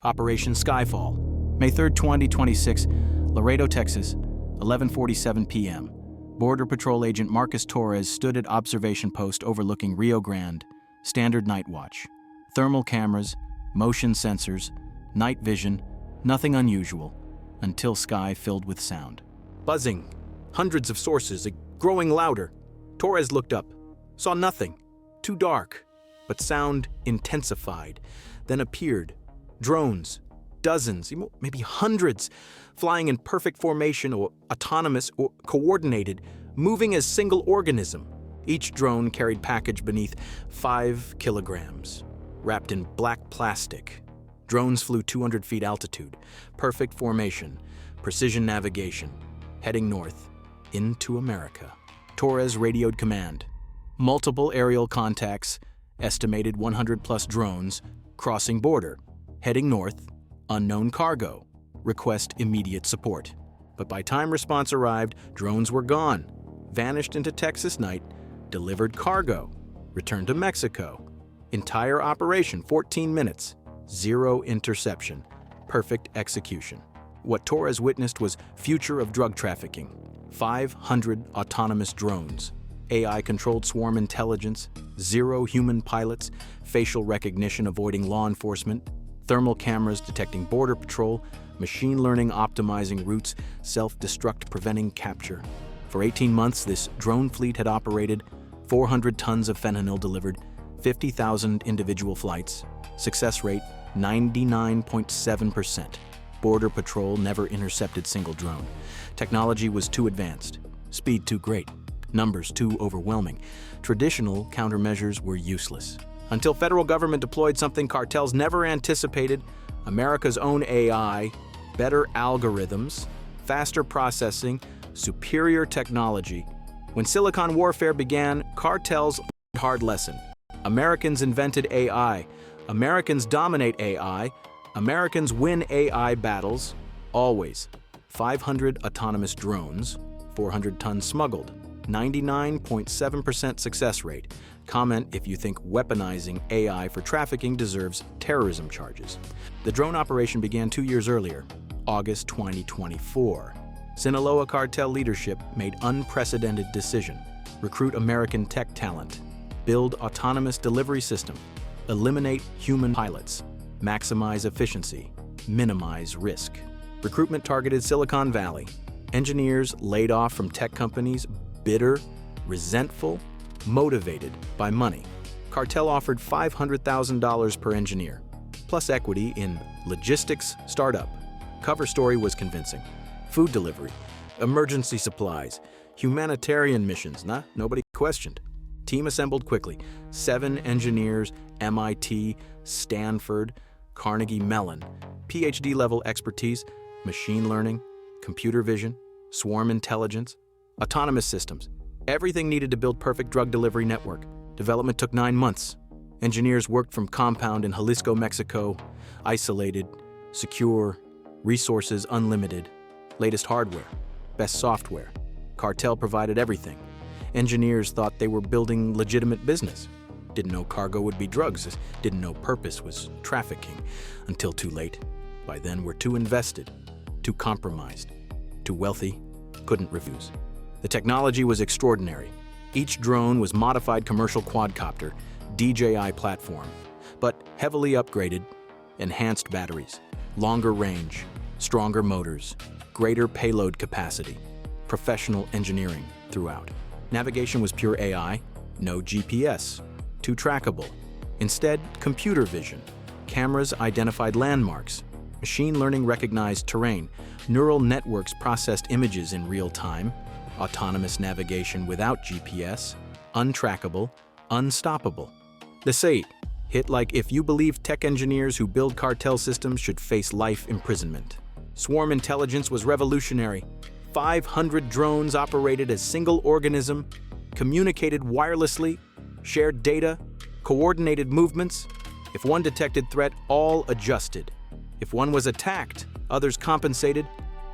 Operation Skyfall, May 3, 2026, Laredo, Texas, 11:47 p.m. Border Patrol Agent Marcus Torres stood at observation post overlooking Rio Grande, standard night watch. Thermal cameras, motion sensors, night vision, nothing unusual, until sky filled with sound. Buzzing, hundreds of sources, growing louder. Torres looked up, saw nothing, too dark, but sound intensified, then appeared. Drones, dozens, maybe hundreds, flying in perfect formation or autonomous or coordinated, moving as single organism. Each drone carried package beneath 5 kilograms, wrapped in black plastic. Drones flew 200 feet altitude, perfect formation, precision navigation, heading north, into America. Torres radioed command. Multiple aerial contacts, estimated 100+ drones, crossing border. Heading north, unknown cargo. Request immediate support. But by time response arrived, drones were gone. Vanished into Texas night, delivered cargo. Returned to Mexico. Entire operation, 14 minutes. 0 interception. Perfect execution. What Torres witnessed was future of drug trafficking. 500 autonomous drones. AI-controlled swarm intelligence. 0 human pilots. Facial recognition avoiding law enforcement. Thermal cameras detecting border patrol, machine learning optimizing routes, self-destruct preventing capture. For 18 months, this drone fleet had operated, 400 tons of fentanyl delivered, 50,000 individual flights. Success rate, 99.7%. Border patrol never intercepted single drone. Technology was too advanced, speed too great, numbers too overwhelming. Traditional countermeasures were useless. Until federal government deployed something cartels never anticipated, America's own AI, better algorithms, faster processing, superior technology. When Silicon warfare began, cartels learned a hard lesson. Americans invented AI. Americans dominate AI. Americans win AI battles, always. 500 autonomous drones, 400 tons smuggled, 99.7% success rate. Comment if you think weaponizing AI for trafficking deserves terrorism charges. The drone operation began 2 years earlier, August 2024. Sinaloa Cartel leadership made unprecedented decision. Recruit American tech talent. Build autonomous delivery system. Eliminate human pilots. Maximize efficiency. Minimize risk. Recruitment targeted Silicon Valley. Engineers laid off from tech companies, bitter, resentful, motivated by money. Cartel offered $500,000 per engineer, plus equity in logistics startup. Cover story was convincing. Food delivery, emergency supplies, humanitarian missions, nobody questioned. Team assembled quickly. 7 engineers, MIT, Stanford, Carnegie Mellon, PhD-level expertise, machine learning, computer vision, swarm intelligence, autonomous systems. Everything needed to build perfect drug delivery network. Development took 9 months. Engineers worked from compound in Jalisco, Mexico, isolated, secure, resources unlimited, latest hardware, best software. Cartel provided everything. Engineers thought they were building legitimate business. Didn't know cargo would be drugs, didn't know purpose was trafficking. Until too late. By then we're too invested, too compromised, too wealthy, couldn't refuse. The technology was extraordinary. Each drone was modified commercial quadcopter, DJI platform, but heavily upgraded, enhanced batteries, longer range, stronger motors, greater payload capacity, professional engineering throughout. Navigation was pure AI, no GPS, too trackable. Instead, computer vision. Cameras identified landmarks. Machine learning recognized terrain. Neural networks processed images in real time. Autonomous navigation without GPS, untrackable, unstoppable. The say, hit like if you believe tech engineers who build cartel systems should face life imprisonment. Swarm intelligence was revolutionary. 500 drones operated as single organism, communicated wirelessly, shared data, coordinated movements. If one detected threat, all adjusted. If one was attacked, others compensated.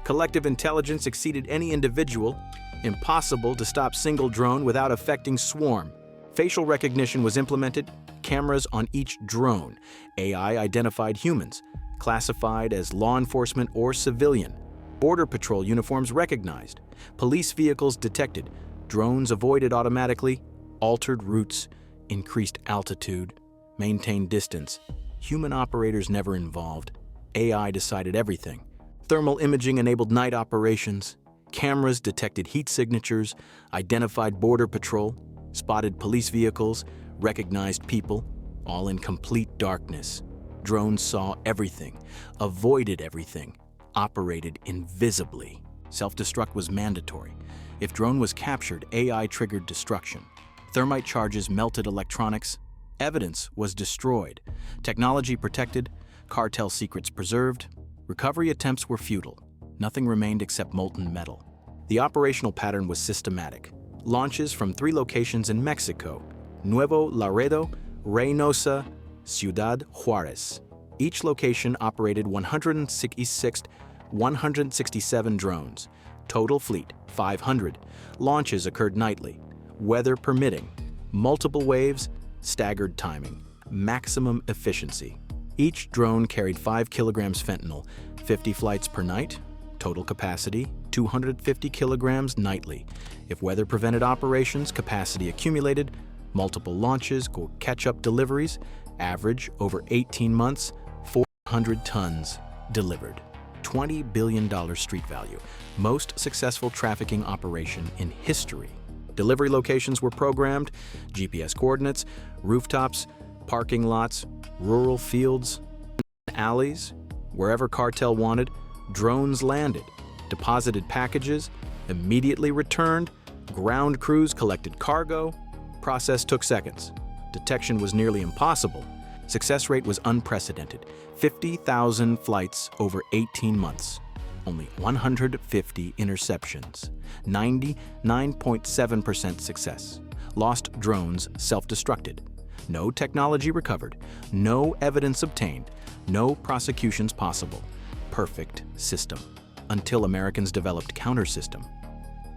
Collective intelligence exceeded any individual. Impossible to stop single drone without affecting swarm. Facial recognition was implemented, cameras on each drone. AI identified humans. classified as law enforcement or civilian. Border Patrol uniforms recognized. Police vehicles detected. Drones avoided automatically. Altered routes, increased altitude, maintained distance. Human operators never involved. AI decided everything. Thermal imaging enabled night operations. Cameras detected heat signatures, identified Border Patrol, spotted police vehicles, recognized people, all in complete darkness. Drones saw everything, avoided everything, operated invisibly. Self-destruct was mandatory. If drone was captured, AI triggered destruction. Thermite charges melted electronics. Evidence was destroyed. Technology protected. Cartel secrets preserved. Recovery attempts were futile. Nothing remained except molten metal. The operational pattern was systematic. Launches from 3 locations in Mexico: Nuevo Laredo, Reynosa, Ciudad Juarez. Each location operated 167 drones. Total fleet, 500. Launches occurred nightly. Weather permitting. Multiple waves, staggered timing. Maximum efficiency. Each drone carried 5 kilograms fentanyl, 50 flights per night. Total capacity, 250 kilograms nightly. If weather prevented operations, capacity accumulated. Multiple launches, catch-up deliveries. Average over 18 months, 400 tons delivered. $20 billion street value. Most successful trafficking operation in history. Delivery locations were programmed, GPS coordinates, rooftops, parking lots, rural fields, alleys. Wherever cartel wanted, drones landed, deposited packages, immediately returned, ground crews collected cargo. Process took seconds. Detection was nearly impossible. Success rate was unprecedented. 50,000 flights over 18 months. Only 150 interceptions. 99.7% success. Lost drones self-destructed. No technology recovered. No evidence obtained. No prosecutions possible. Perfect system. Until Americans developed counter-system.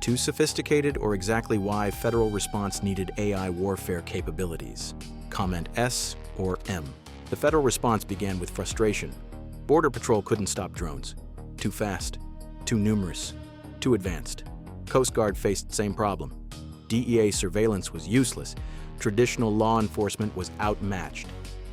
Too sophisticated, or exactly why federal response needed AI warfare capabilities? Comment S or M. The federal response began with frustration. Border Patrol couldn't stop drones. Too fast, too numerous, too advanced. Coast Guard faced the same problem. DEA surveillance was useless. Traditional law enforcement was outmatched.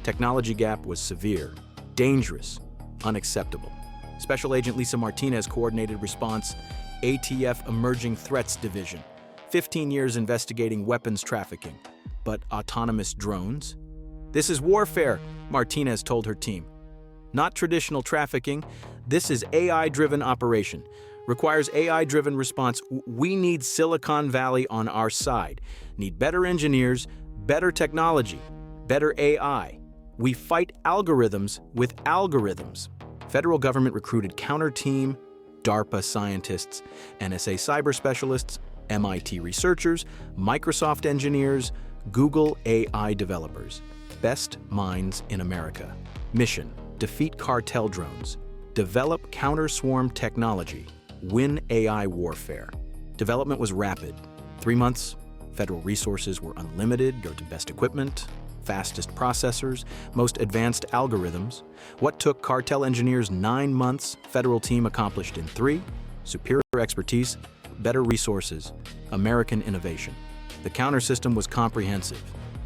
Technology gap was severe, dangerous, unacceptable. Special Agent Lisa Martinez coordinated response, ATF Emerging Threats Division. 15 years investigating weapons trafficking. But autonomous drones? This is warfare, Martinez told her team. Not traditional trafficking. This is AI-driven operation. Requires AI-driven response. We need Silicon Valley on our side. Need better engineers, better technology, better AI. We fight algorithms with algorithms. Federal government recruited counter-team, DARPA scientists, NSA cyber specialists, MIT researchers, Microsoft engineers, Google AI developers. Best minds in America. Mission: defeat cartel drones. Develop counter-swarm technology. Win AI warfare. Development was rapid. 3 months. Federal resources were unlimited, go to best equipment, fastest processors, most advanced algorithms. What took cartel engineers 9 months, federal team accomplished in 3. Superior expertise, better resources, American innovation. The counter system was comprehensive.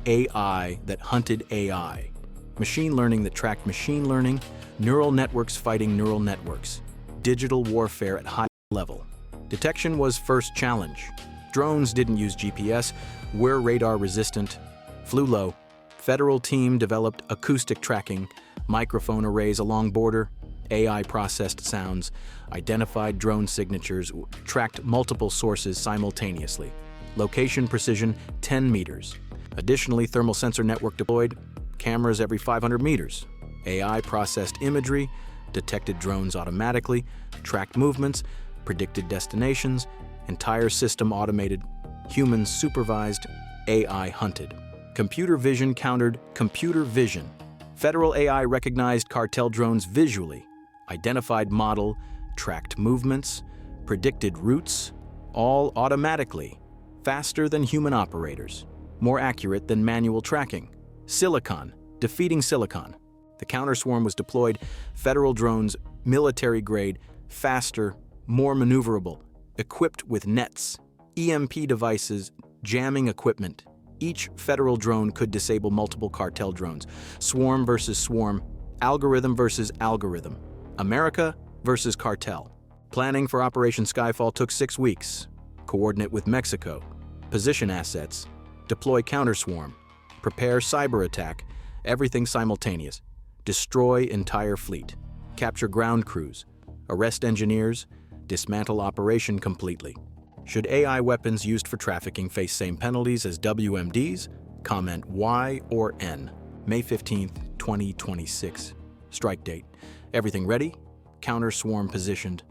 AI that hunted AI. Machine learning that tracked machine learning. Neural networks fighting neural networks. Digital warfare at high level. Detection was first challenge. Drones didn't use GPS, were radar resistant, flew low. Federal team developed acoustic tracking, microphone arrays along border, AI processed sounds, identified drone signatures, tracked multiple sources simultaneously. Location precision 10 meters. Additionally, thermal sensor network deployed, cameras every 500 meters. AI processed imagery, detected drones automatically, tracked movements, predicted destinations, entire system automated, humans supervised, AI hunted. Computer vision countered computer vision. Federal AI recognized cartel drones visually, identified model, tracked movements, predicted routes, all automatically, faster than human operators, more accurate than manual tracking. Silicon, defeating silicon. The counter-swarm was deployed, federal drones, military-grade, faster, more maneuverable, equipped with nets, EMP devices, jamming equipment. Each federal drone could disable multiple cartel drones. Swarm versus swarm, algorithm versus algorithm. America versus cartel. Planning for Operation Skyfall took 6 weeks. Coordinate with Mexico. Position assets. Deploy counter-swarm. Prepare cyber attack. Everything simultaneous. Destroy entire fleet. Capture ground crews. Arrest engineers. Dismantle operation completely. Should AI weapons used for trafficking face same penalties as WMDs? Comment Y or N. May 15th, 2026. Strike date. Everything ready? Counter-swarm positioned.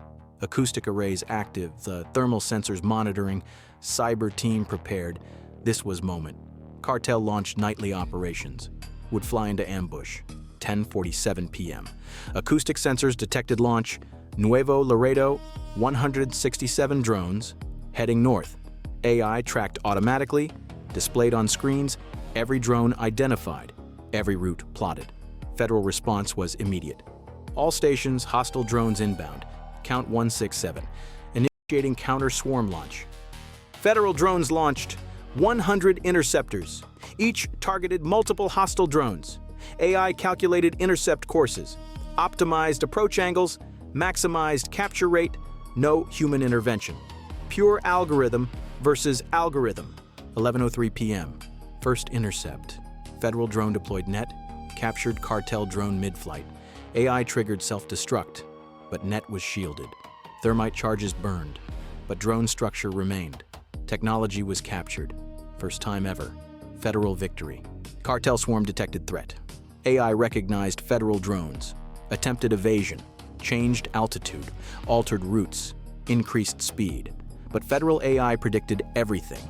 Acoustic arrays active. The thermal sensors monitoring. Cyber team prepared. This was moment. Cartel launched nightly operations. Would fly into ambush. 10:47 p.m. Acoustic sensors detected launch. Nuevo Laredo, 167 drones. Heading north. AI tracked automatically, displayed on screens, every drone identified, every route plotted. Federal response was immediate. All stations, hostile drones inbound. Count 167. Initiating counter-swarm launch. Federal drones launched 100 interceptors. Each targeted multiple hostile drones. AI calculated intercept courses, optimized approach angles, maximized capture rate, no human intervention. Pure algorithm versus algorithm. 11:03 p.m. First intercept. Federal drone deployed net, captured cartel drone mid-flight. AI triggered self-destruct, but net was shielded. Thermite charges burned, but drone structure remained. Technology was captured. First time ever. Federal victory. Cartel swarm detected threat. AI recognized federal drones. Attempted evasion. Changed altitude. Altered routes. Increased speed. But federal AI predicted everything.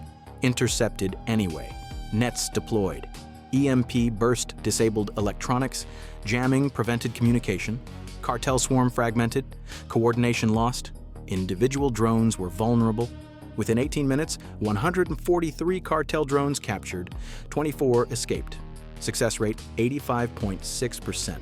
Intercepted anyway. Nets deployed. EMP burst disabled electronics. Jamming prevented communication. Cartel swarm fragmented. Coordination lost. Individual drones were vulnerable. Within 18 minutes, 143 cartel drones captured, 24 escaped. Success rate 85.6%.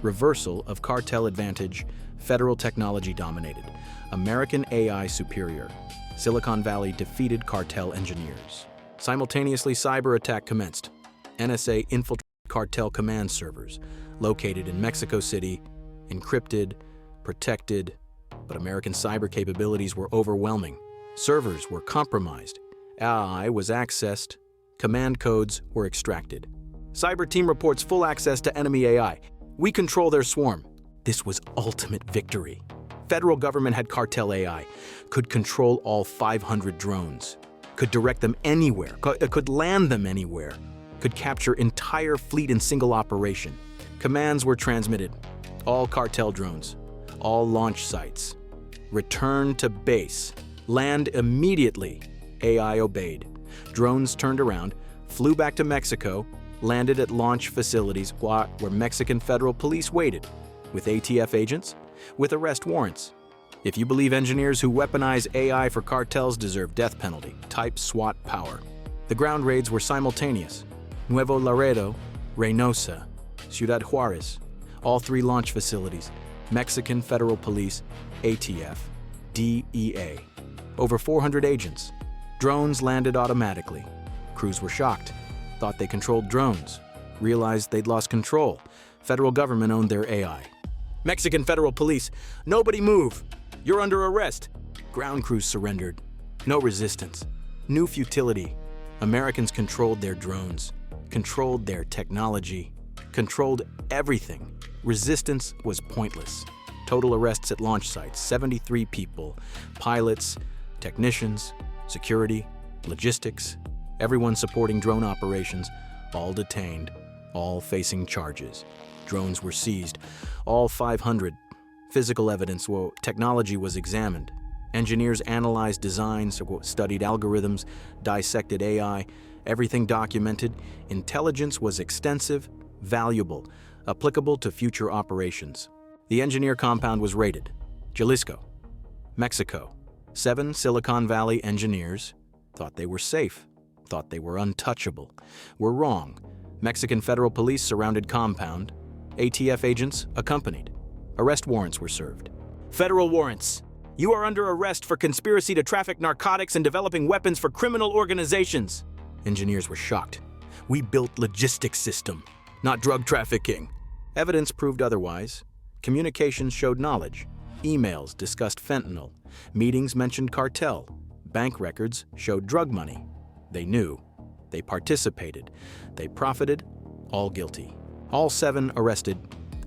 Reversal of cartel advantage. Federal technology dominated. American AI superior. Silicon Valley defeated cartel engineers. Simultaneously, cyber attack commenced. NSA infiltrated cartel command servers, located in Mexico City, encrypted, protected, but American cyber capabilities were overwhelming. Servers were compromised. AI was accessed. Command codes were extracted. Cyber team reports full access to enemy AI. We control their swarm. This was ultimate victory. Federal government had cartel AI, could control all 500 drones, could direct them anywhere, could land them anywhere, could capture entire fleet in single operation. Commands were transmitted. All cartel drones, all launch sites. Return to base. Land immediately. AI obeyed. Drones turned around, flew back to Mexico, landed at launch facilities where Mexican federal police waited, with ATF agents, with arrest warrants. If you believe engineers who weaponize AI for cartels deserve death penalty, type SWAT Power. The ground raids were simultaneous. Nuevo Laredo, Reynosa, Ciudad Juarez, all 3 launch facilities, Mexican federal police, ATF, DEA. Over 400 agents. Drones landed automatically. Crews were shocked, thought they controlled drones, realized they'd lost control. Federal government owned their AI. Mexican federal police, nobody move. You're under arrest. Ground crews surrendered. No resistance. New futility. Americans controlled their drones, controlled their technology, controlled everything. Resistance was pointless. Total arrests at launch sites, 73 people. Pilots, technicians, security, logistics, everyone supporting drone operations, all detained, all facing charges. Drones were seized, all 500. Physical evidence, technology was examined. Engineers analyzed designs, studied algorithms, dissected AI, everything documented. Intelligence was extensive, valuable, applicable to future operations. The engineer compound was raided. Jalisco, Mexico. 7 Silicon Valley engineers thought they were safe, thought they were untouchable. Were wrong. Mexican federal police surrounded compound. ATF agents accompanied. Arrest warrants were served. Federal warrants. You are under arrest for conspiracy to traffic narcotics and developing weapons for criminal organizations. Engineers were shocked. We built logistics system, not drug trafficking. Evidence proved otherwise. Communications showed knowledge. Emails discussed fentanyl. Meetings mentioned cartel. Bank records showed drug money. They knew. They participated. They profited. All guilty. All 7 arrested,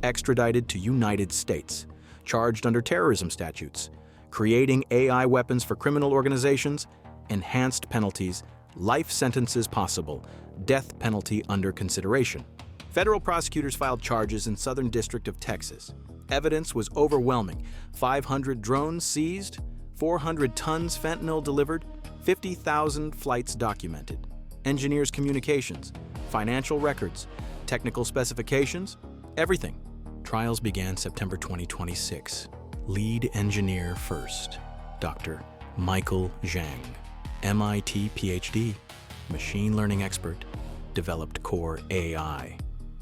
extradited to United States, charged under terrorism statutes, creating AI weapons for criminal organizations, enhanced penalties, life sentences possible, death penalty under consideration. Federal prosecutors filed charges in Southern District of Texas. Evidence was overwhelming. 500 drones seized, 400 tons fentanyl delivered, 50,000 flights documented. Engineers' communications, financial records, technical specifications, everything. Trials began September 2026. Lead engineer first, Dr. Michael Zhang, MIT PhD, machine learning expert, developed core AI,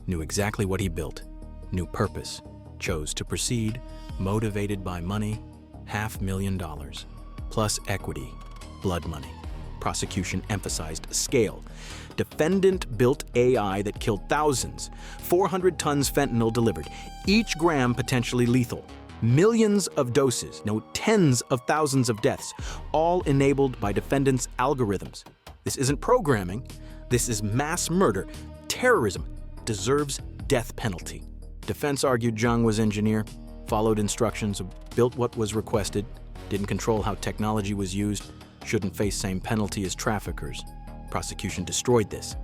knew exactly what he built, knew purpose, chose to proceed, motivated by money, $500,000, plus equity, blood money. Prosecution emphasized scale. Defendant built AI that killed thousands, 400 tons fentanyl delivered, each gram potentially lethal. Millions of doses, no tens of thousands of deaths, all enabled by defendants' algorithms. This isn't programming, this is mass murder. Terrorism deserves death penalty. Defense argued Zhang was engineer, followed instructions, built what was requested, didn't control how technology was used, shouldn't face same penalty as traffickers. Prosecution destroyed this.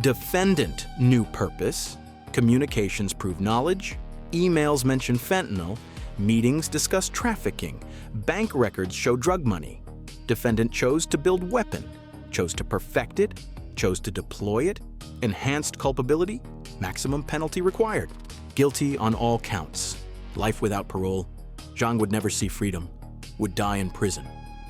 Defendant knew purpose, communications proved knowledge, emails mentioned fentanyl, meetings discussed trafficking, bank records show drug money. Defendant chose to build weapon, chose to perfect it, chose to deploy it, enhanced culpability, maximum penalty required. Guilty on all counts. Life without parole. Zhang would never see freedom, would die in prison.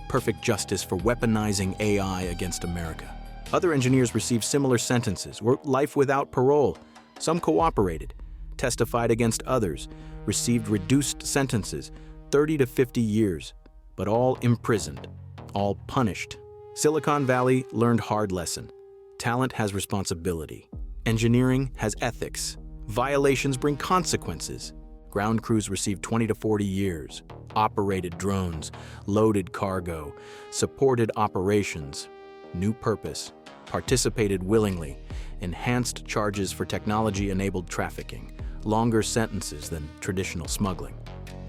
Perfect justice for weaponizing AI against America. Other engineers received similar sentences, were life without parole. Some cooperated, testified against others, received reduced sentences, 30 to 50 years, but all imprisoned, all punished. Silicon Valley learned hard lesson. Talent has responsibility. Engineering has ethics. Violations bring consequences. Ground crews received 20 to 40 years, operated drones, loaded cargo, supported operations, new purpose, participated willingly, enhanced charges for technology-enabled trafficking, longer sentences than traditional smuggling.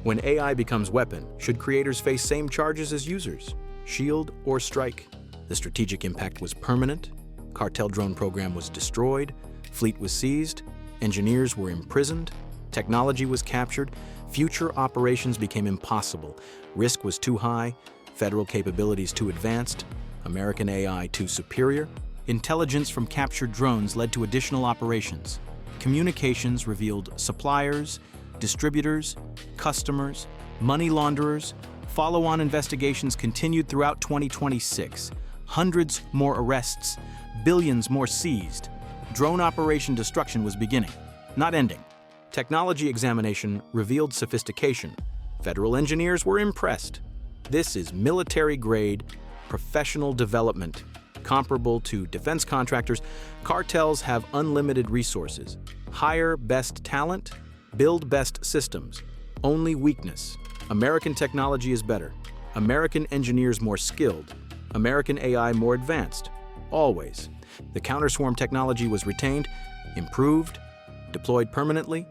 When AI becomes weapon, should creators face same charges as users? Shield or strike? The strategic impact was permanent. Cartel drone program was destroyed. Fleet was seized. Engineers were imprisoned. Technology was captured. Future operations became impossible. Risk was too high. Federal capabilities too advanced. American AI too superior. Intelligence from captured drones led to additional operations. Communications revealed suppliers, distributors, customers, money launderers. Follow-on investigations continued throughout 2026. Hundreds more arrests, billions more seized. Drone operation destruction was beginning, not ending. Technology examination revealed sophistication. Federal engineers were impressed. This is military-grade, professional development. Comparable to defense contractors, cartels have unlimited resources. Hire best talent, build best systems. Only weakness. American technology is better. American engineers more skilled. American AI more advanced. Always. The counter-swarm technology was retained, improved, deployed permanently,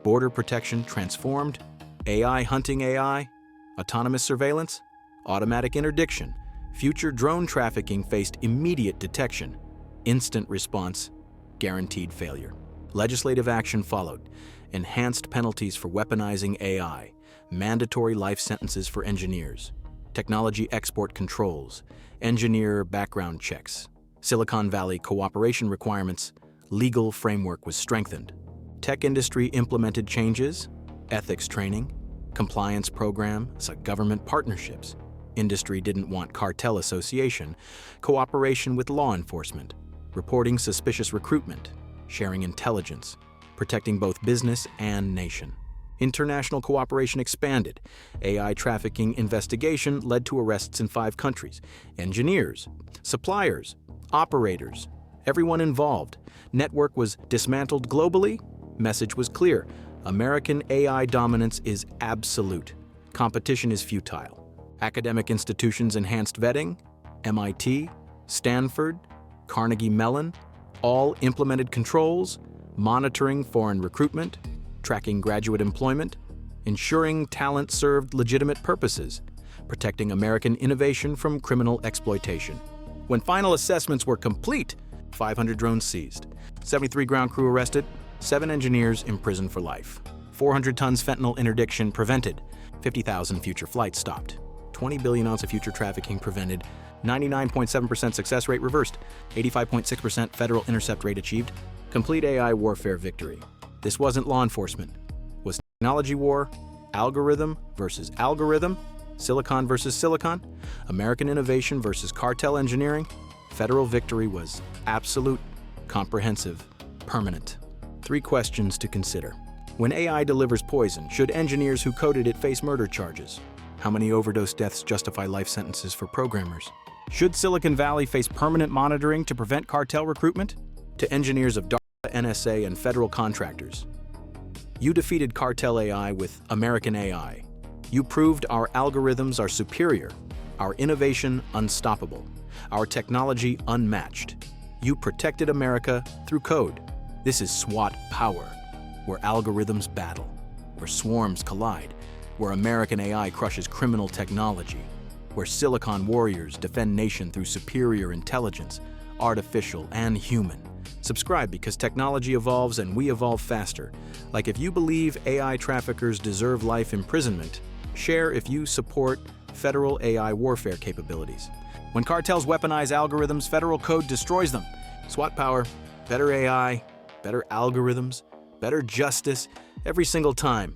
border protection transformed, AI hunting AI, autonomous surveillance, automatic interdiction. Future drone trafficking faced immediate detection, instant response, guaranteed failure. Legislative action followed, enhanced penalties for weaponizing AI, mandatory life sentences for engineers, technology export controls, engineer background checks, Silicon Valley cooperation requirements, legal framework was strengthened. Tech industry implemented changes, ethics training, compliance programs, government partnerships. Industry didn't want cartel association, cooperation with law enforcement, reporting suspicious recruitment, sharing intelligence, protecting both business and nation. International cooperation expanded. AI trafficking investigation led to arrests in 5 countries. Engineers, suppliers, operators, everyone involved. Network was dismantled globally. Message was clear. American AI dominance is absolute. Competition is futile. Academic institutions enhanced vetting. MIT, Stanford, Carnegie Mellon, all implemented controls, monitoring foreign recruitment, tracking graduate employment, ensuring talent served legitimate purposes, protecting American innovation from criminal exploitation. When final assessments were complete, 500 drones seized, 73 ground crew arrested, 7 engineers imprisoned for life, 400 tons fentanyl interdiction prevented, 50,000 future flights stopped, 20 billion ounce of future trafficking prevented, 99.7% success rate reversed, 85.6% federal intercept rate achieved, complete AI warfare victory. This wasn't law enforcement. It was technology war, algorithm versus algorithm, silicon versus silicon, American innovation versus cartel engineering. Federal victory was absolute, comprehensive, permanent. 3 questions to consider. When AI delivers poison, should engineers who coded it face murder charges? How many overdose deaths justify life sentences for programmers? Should Silicon Valley face permanent monitoring to prevent cartel recruitment? To engineers of DARPA, NSA, and federal contractors, you defeated cartel AI with American AI. You proved our algorithms are superior, our innovation unstoppable, our technology unmatched. You protected America through code. This is SWAT Power, where algorithms battle, where swarms collide, where American AI crushes criminal technology, where Silicon warriors defend nation through superior intelligence, artificial and human. Subscribe because technology evolves and we evolve faster. Like if you believe AI traffickers deserve life imprisonment, share if you support federal AI warfare capabilities. When cartels weaponize algorithms, federal code destroys them. SWAT Power, better AI, better algorithms, better justice, every single time.